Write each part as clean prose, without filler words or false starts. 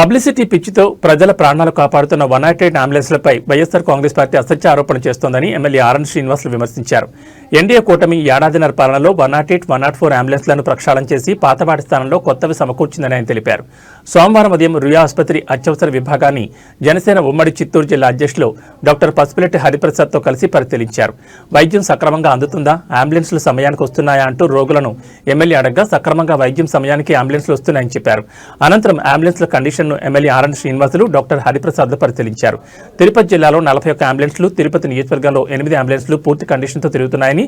Publicity పిచ్చితో ప్రజల ప్రాణాలు కాపాడుతున్న 108 అంబులెన్స్లపై వైఎస్సార్ కాంగ్రెస్ పార్టీ అసత్య ఆరోపణలు చేస్తోందని ఎమ్మెల్యే ఆర్ఎన్ శ్రీనివాసులు విమర్శించారు. ఎన్డీఏ కూటమి ఏడాదిన్నర పాలనలో 108, 104 అంబులెన్స్లను ప్రక్షాళన చేసి పాతపాటి స్థానంలో కొత్తవి సమకూర్చిందని ఆయన తెలిపారు. సోమవారం ఉదయం రుయా ఆసుపత్రి అత్యవసర విభాగాన్ని జనసేన ఉమ్మడి చిత్తూరు జిల్లా అధ్యక్షులు డాక్టర్ పసుపులెట్టి హరిప్రసాద్తో కలిసి పరిశీలించారు. వైద్యం సక్రమంగా అందుతుందా, అంబులెన్స్లు సమయానికి వస్తున్నాయా అంటూ రోగులను ఎమ్మెల్యే అడగ్గా సక్రమంగా వైద్యం సమయానికి అంబులెన్స్లు వస్తున్నాయని చెప్పారు. అనంతరం అంబులెన్స్ల condition MLA RN Srinivasulu doctor Hariprasad పరిశీలించారు. తిరుపతి జిల్లాలో 41 అంబులెన్స్లు, తిరుపతి నియోజకవర్గంలో 8 అంబులెన్స్లు పూర్తి కండిషన్తో తిరుగుతున్నాయని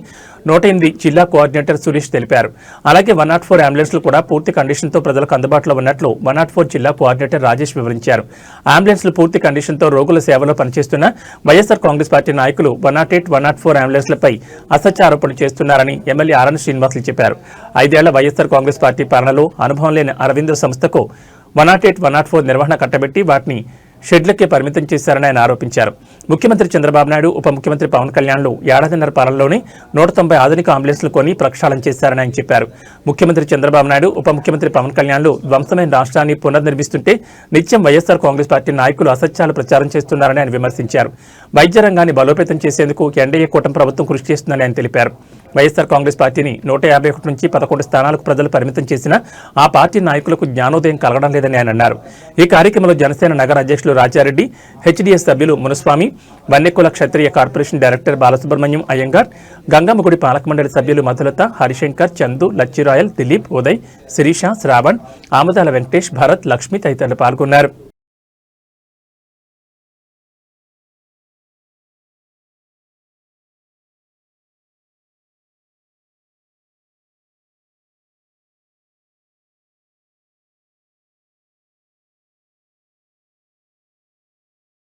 108 జిల్లా కోఆర్డినేటర్ సురేష్ తెలిపారు. అలాగే 104 అంబులెన్స్లు కూడా పూర్తి కండిషన్తో ప్రజలకు అందుబాటులో ఉన్నట్లు 104 జిల్లా కోఆర్డినేటర్ రాజేష్ వివరించారు. అంబులెన్స్లు పూర్తి కండిషన్తో రోగుల సేవలో పనిచేస్తున్న వైఎస్సార్ కాంగ్రెస్ పార్టీ నాయకులు 108, 104 అంబులెన్స్లపై అసత్య ఆరోపణలు చేస్తున్నారని ఎమ్మెల్యే ఆర్ఎన్ శ్రీనివాసులు చెప్పారు. 5 ఏళ్ల వైఎస్సార్ కాంగ్రెస్ పార్టీ పాలనలో అనుభవం లేని అరవింద్ సంస్థకు 108, 104 నిర్వహణ కట్టబెట్టి వాటిని షెడ్లకే పరిమితం చేశారని ఆయన ఆరోపించారు. ముఖ్యమంత్రి చంద్రబాబు నాయుడు, ఉప ముఖ్యమంత్రి పవన్ కళ్యాణ్లు ఏడాదిన్నర పాలనలోనే 190 ఆధునిక అంబులెన్స్లు కొని ప్రక్షాళన చేశారని ఆయన చెప్పారు. ముఖ్యమంత్రి చంద్రబాబు నాయుడు, ఉప ముఖ్యమంత్రి పవన్ కళ్యాణ్లు ధ్వంసమైన రాష్ట్రాన్ని పునర్నిర్మిస్తుంటే నిత్యం వైఎస్సార్ కాంగ్రెస్ పార్టీ నాయకులు అసత్యాలు ప్రచారం చేస్తున్నారని ఆయన విమర్శించారు. వైద్య రంగాన్ని బలోపేతం చేసేందుకు ఎన్డీఏ కూటమి ప్రభుత్వం కృషి చేస్తుందని ఆయన తెలిపారు. వైఎస్సార్ కాంగ్రెస్ పార్టీని 151 నుంచి 11 స్థానాలకు ప్రజలు పరిమితం చేసినా ఆ పార్టీ నాయకులకు జ్ఞానోదయం కలగడం లేదని ఆయన అన్నారు. ఈ కార్యక్రమంలో జనసేన నగర అధ్యక్షులు రాజారెడ్డి, హెచ్డీఎస్ సభ్యులు మునుస్వామి, వన్నెకుల క్షత్రియ కార్పొరేషన్ డైరెక్టర్ బాలసుబ్రహ్మణ్యం అయ్యంగార్, గంగమ్మగుడి పాలక మండలి సభ్యులు మధులత, హరిశంకర్, చందు, లచ్చిరాయల్, దిలీప్, ఉదయ్, శిరీష, శ్రావణ్, ఆమదాల వెంకటేష్, భరత్, లక్ష్మి తదితరులు పాల్గొన్నారు.